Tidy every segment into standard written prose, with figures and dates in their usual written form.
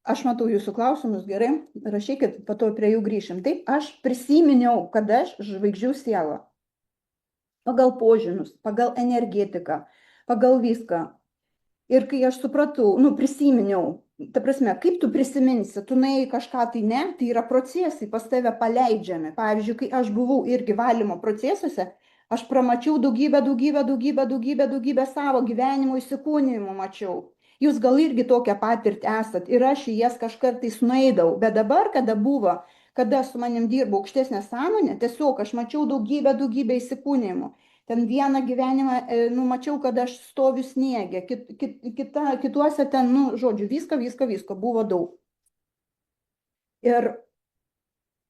Aš matau jūsų klausimus, gerai, rašykit, po to prie jų grįšim. Taip, aš prisiminiau, kad aš žvaigždžių siela. Pagal požymius, pagal energetiką, pagal viską. Ir kai aš supratau, prisiminiau, ta prasme, kaip tu prisiminsi, tu nuėjai kažką tai ne, tai yra procesai pas tave paleidžiami. Pavyzdžiui, kai aš buvau irgi valymo procesuose, aš pramačiau daugybę savo gyvenimo įsikūnijimų mačiau. Jūs gal irgi tokią patirtį esat ir aš į jas kažkartais nueidavau, bet dabar, kada su manim dirbo aukštesnė sąmonė, tiesiog aš mačiau daugybę įsikūnijimų. Ten vieną gyvenimą, mačiau, kad aš stoviu sniege, kituose ten, žodžiu, visko buvo daug. Ir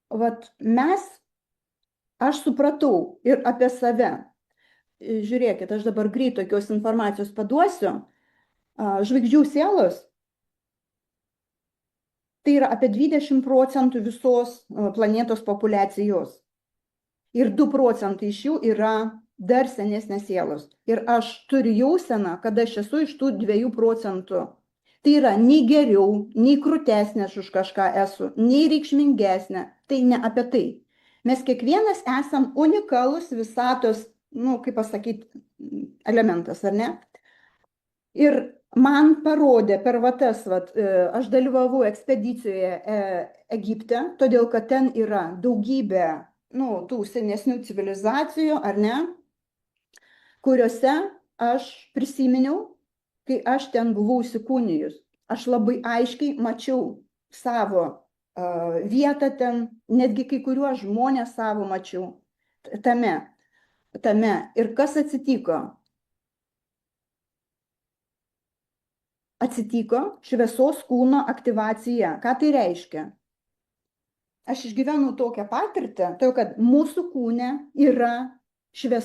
vat aš supratau ir apie save. Žiūrėkit, aš dabar greit tokios informacijos paduosiu. Žvaigždžių sielos tai yra apie 20% visos planetos populiacijos. Ir 2% iš jų yra dar senesnės sielos. Ir aš turiu jauseną, kad aš esu iš tų 2%. Tai yra nei geriau, nei krūtesnė už kažką esu, nei reikšmingesnė. Tai ne apie tai. Mes kiekvienas esam unikalus visatos, kaip pasakyti, elementas, ar ne? Ir man parodė per aš dalyvavau ekspedicijoje Egipte, todėl kad ten yra daugybė tų senesnių civilizacijų, ar ne, kuriuose aš prisiminiau, kai aš ten buvau įsikūnijus. Aš labai aiškiai mačiau savo vietą ten, netgi kai kuriuos žmonės savo mačiau tame. Ir kas atsitiko? Atsitiko šviesos kūno aktyvacija. Ką tai reiškia? Aš išgyvenau tokią patirtį, kad mūsų kūne yra šviesos